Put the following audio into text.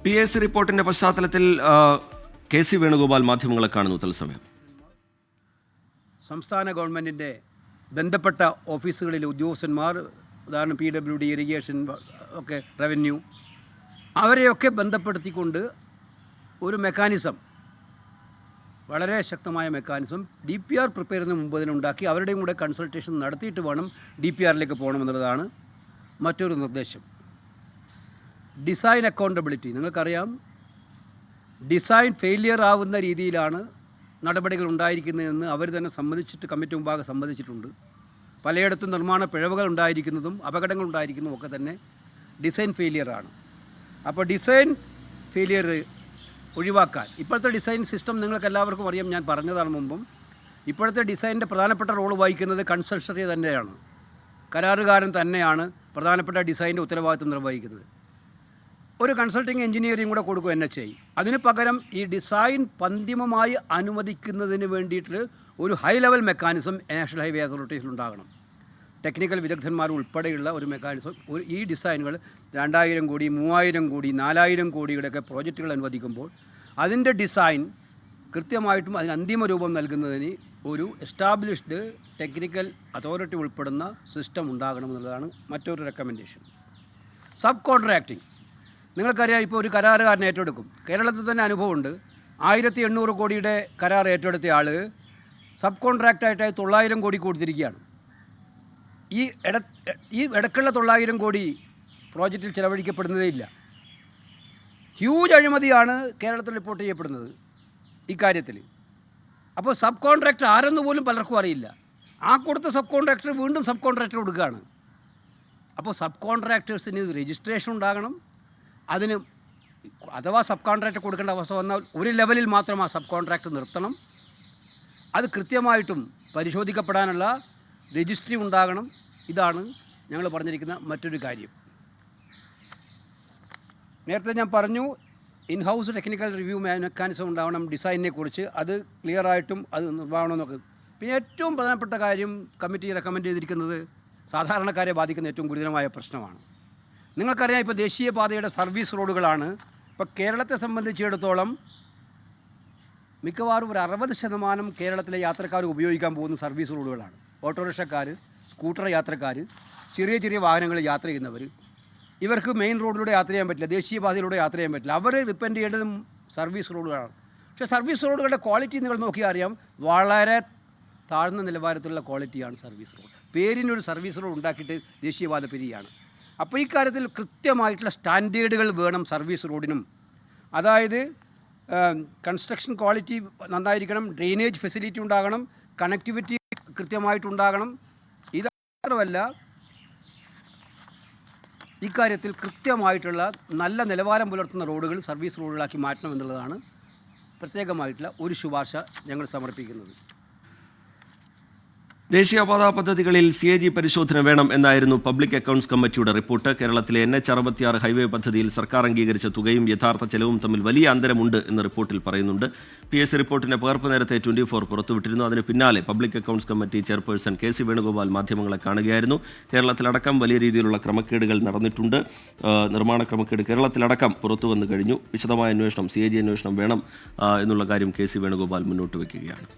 PAC റിപ്പോർട്ടിന്റെ പശ്ചാത്തലത്തിൽ KC Venugopal മാധ്യമങ്ങളെ കാണുന്നു തത്സമയം. സംസ്ഥാന ഗവൺമെൻറ്റിൻ്റെ ബന്ധപ്പെട്ട ഓഫീസുകളിലെ ഉദ്യോഗസ്ഥന്മാർ, ഉദാഹരണം PWD, ഇറിഗേഷൻ, ഒക്കെ റവന്യൂ, അവരെയൊക്കെ ബന്ധപ്പെടുത്തിക്കൊണ്ട് ഒരു മെക്കാനിസം, വളരെ ശക്തമായ മെക്കാനിസം DPR പ്രിപ്പയർ ചെയ്യുന്നതിന് മുമ്പ് ഇതിനുണ്ടാക്കി അവരുടെയും കൂടെ കൺസൾട്ടേഷൻ നടത്തിയിട്ട് വേണം DPRലേക്ക് പോകണമെന്നുള്ളതാണ് മറ്റൊരു നിർദ്ദേശം. ഡിസൈൻ അക്കൗണ്ടബിലിറ്റി, നിങ്ങൾക്കറിയാം, ഡിസൈൻ ഫെയിലിയർ ആവുന്ന രീതിയിലാണ് നടപടികൾ ഉണ്ടായിരിക്കുന്നതെന്ന് അവർ തന്നെ സമ്മതിച്ചിട്ട്, കമ്മിറ്റി മുമ്പാകെ സമ്മതിച്ചിട്ടുണ്ട്. പലയിടത്തും നിർമ്മാണ പിഴവുകൾ ഉണ്ടായിരിക്കുന്നതും അപകടങ്ങൾ ഉണ്ടായിരിക്കുന്നതും ഒക്കെ തന്നെ ഡിസൈൻ ഫെയിലിയറാണ്. അപ്പോൾ ഡിസൈൻ ഫെയിലിയർ ഒഴിവാക്കാൻ ഇപ്പോഴത്തെ ഡിസൈൻ സിസ്റ്റം നിങ്ങൾക്ക് എല്ലാവർക്കും അറിയാം, ഞാൻ പറഞ്ഞതാണ് മുമ്പും. ഇപ്പോഴത്തെ ഡിസൈനിൻ്റെ പ്രധാനപ്പെട്ട റോൾ വഹിക്കുന്നത് കൺസൾട്ടറി തന്നെയാണ്. കരാറുകാരൻ തന്നെയാണ് പ്രധാനപ്പെട്ട ഡിസൈൻ്റെ ഉത്തരവാദിത്വം നിർവഹിക്കുന്നത്. ഒരു കൺസൾട്ടിങ് എഞ്ചിനീയറിംഗ് കൂടെ കൊടുക്കും NHAI. അതിന് പകരം ഈ ഡിസൈൻ പന്തിമമായി അനുവദിക്കുന്നതിന് വേണ്ടിയിട്ട് ഒരു high level mechanism national highway അതോറിറ്റീസിലുണ്ടാകണം. ടെക്നിക്കൽ വിദഗ്ധന്മാർ ഉൾപ്പെടെയുള്ള ഒരു മെക്കാനിസം. ഈ ഡിസൈനുകൾ 2000 കോടി, 3000 കോടി, 4000 കോടിയുടെയൊക്കെ പ്രോജക്റ്റുകൾ അനുവദിക്കുമ്പോൾ അതിൻ്റെ ഡിസൈൻ കൃത്യമായിട്ടും അതിന് അന്തിമ രൂപം നൽകുന്നതിന് ഒരു എസ്റ്റാബ്ലിഷ്ഡ് ടെക്നിക്കൽ അതോറിറ്റി ഉൾപ്പെടുന്ന സിസ്റ്റം ഉണ്ടാകണമെന്നുള്ളതാണ് മറ്റൊരു റെക്കമെൻഡേഷൻ. സബ് കോൺട്രാക്റ്റിംഗ്, നിങ്ങൾക്കറിയാം, ഇപ്പോൾ ഒരു കരാറുകാരൻ ഏറ്റെടുക്കും. കേരളത്തിൽ തന്നെ അനുഭവമുണ്ട്. 1800 കോടിയുടെ കരാർ ഏറ്റെടുത്ത ആൾ സബ് കോൺട്രാക്റ്റായിട്ടായി 900 കോടി കൊടുത്തിരിക്കുകയാണ്. ഈ ഇടയ്ക്കുള്ള 900 കോടി പ്രോജക്റ്റിൽ ചിലവഴിക്കപ്പെടുന്നതേ ഇല്ല. ഹ്യൂജ് അഴിമതിയാണ് കേരളത്തിൽ റിപ്പോർട്ട് ചെയ്യപ്പെടുന്നത് ഇക്കാര്യത്തിൽ. അപ്പോൾ സബ് കോൺട്രാക്ടർ ആരെന്ന് പോലും പലർക്കും അറിയില്ല. ആ കൊടുത്ത സബ് കോൺട്രാക്ടർ വീണ്ടും സബ് കോൺട്രാക്ടർ കൊടുക്കുകയാണ്. അപ്പോൾ സബ് കോൺട്രാക്ടേഴ്സിന് രജിസ്ട്രേഷൻ ഉണ്ടാകണം. അതിന് അഥവാ സബ് കോൺട്രാക്ടർ കൊടുക്കേണ്ട അവസ്ഥ വന്നാൽ ഒരു ലെവലിൽ മാത്രം ആ സബ് കോൺട്രാക്ടർ നിർത്തണം. അത് കൃത്യമായിട്ടും പരിശോധിക്കപ്പെടാനുള്ള രജിസ്ട്രി ഉണ്ടാകണം. ഇതാണ് ഞങ്ങൾ പറഞ്ഞിരിക്കുന്ന മറ്റൊരു കാര്യം. നേരത്തെ ഞാൻ പറഞ്ഞു, ഇൻഹൗസ് ടെക്നിക്കൽ റിവ്യൂ മെക്കാനിസം ഉണ്ടാവണം ഡിസൈനിനെ കുറിച്ച്. അത് ക്ലിയറായിട്ടും അത് നിർവ്വഹണമെന്നൊക്കെ. പിന്നെ ഏറ്റവും പ്രധാനപ്പെട്ട കാര്യം കമ്മിറ്റി റെക്കമെൻഡ് ചെയ്തിരിക്കുന്നത് സാധാരണക്കാരെ ബാധിക്കുന്ന ഏറ്റവും ഗുരുതരമായ പ്രശ്നമാണ്. നിങ്ങൾക്കറിയാം, ഇപ്പോൾ ദേശീയപാതയുടെ സർവീസ് റോഡുകളാണ്. ഇപ്പോൾ കേരളത്തെ സംബന്ധിച്ചിടത്തോളം മിക്കവാറും ഒരു 60% കേരളത്തിലെ യാത്രക്കാർ ഉപയോഗിക്കാൻ പോകുന്ന സർവീസ് റോഡുകളാണ്. ഓട്ടോറിക്ഷക്കാർ, സ്കൂട്ടർ യാത്രക്കാർ, ചെറിയ ചെറിയ വാഹനങ്ങൾ യാത്ര ചെയ്യുന്നവർ, ഇവർക്ക് മെയിൻ റോഡിലൂടെ യാത്ര ചെയ്യാൻ പറ്റില്ല, ദേശീയപാതയിലൂടെ യാത്ര ചെയ്യാൻ പറ്റില്ല. അവർ ഡിപ്പെൻഡ് ചെയ്യേണ്ടതും സർവീസ് റോഡുകളാണ്. പക്ഷേ സർവീസ് റോഡുകളുടെ ക്വാളിറ്റി നിങ്ങൾ നോക്കിയാൽ അറിയാം, വളരെ താഴ്ന്ന നിലവാരത്തിലുള്ള ക്വാളിറ്റിയാണ് സർവീസ് റോഡ്. പേരിനൊരു സർവീസ് റോഡ് ഉണ്ടാക്കിയിട്ട് ദേശീയപാത പിരിയാണ്. അപ്പോൾ ഈ കാര്യത്തിൽ കൃത്യമായിട്ടുള്ള സ്റ്റാൻഡേർഡുകൾ വേണം സർവീസ് റോഡിനും. അതായത് കൺസ്ട്രക്ഷൻ ക്വാളിറ്റി നന്നായിരിക്കണം, ഡ്രെയിനേജ് ഫെസിലിറ്റി ഉണ്ടാകണം, കണക്ടിവിറ്റി കൃത്യമായിട്ടുണ്ടാകണം. ഇത് മാത്രമല്ല, ഇക്കാര്യത്തിൽ കൃത്യമായിട്ടുള്ള നല്ല നിലവാരം പുലർത്തുന്ന റോഡുകൾ സർവീസ് റോഡുകളാക്കി മാറ്റണം എന്നുള്ളതാണ് പ്രത്യേകമായിട്ടുള്ള ഒരു ശുപാർശ ഞങ്ങൾ സമർപ്പിക്കുന്നത്. ദേശീയപാതാ പദ്ധതികളിൽ CAG പരിശോധന വേണം എന്നായിരുന്നു പബ്ലിക് അക്കൗണ്ട്സ് കമ്മിറ്റിയുടെ റിപ്പോർട്ട്. കേരളത്തിലെ NH66 ഹൈവേ പദ്ധതിയിൽ സർക്കാർ അംഗീകരിച്ച തുകയും യഥാർത്ഥ ചെലവും തമ്മിൽ വലിയ അന്തരമുണ്ട് എന്ന് റിപ്പോർട്ടിൽ പറയുന്നുണ്ട്. PAC റിപ്പോർട്ടിന്റെ പകർപ്പ് നേരത്തെ 24 പുറത്തുവിട്ടിരുന്നു. അതിന് പിന്നാലെ public accounts committee chairperson KC Venugopal മാധ്യമങ്ങളെ കാണുകയായിരുന്നു. കേരളത്തിലടക്കം വലിയ രീതിയിലുള്ള ക്രമക്കേടുകൾ നടന്നിട്ടുണ്ട്. നിർമ്മാണ ക്രമക്കേട് കേരളത്തിലടക്കം പുറത്തു വന്നു കഴിഞ്ഞു. വിശദമായ അന്വേഷണം, CAG അന്വേഷണം വേണം എന്നുള്ള കാര്യം KC വേണുഗോപാൽ മുന്നോട്ട് വയ്ക്കുകയാണ്.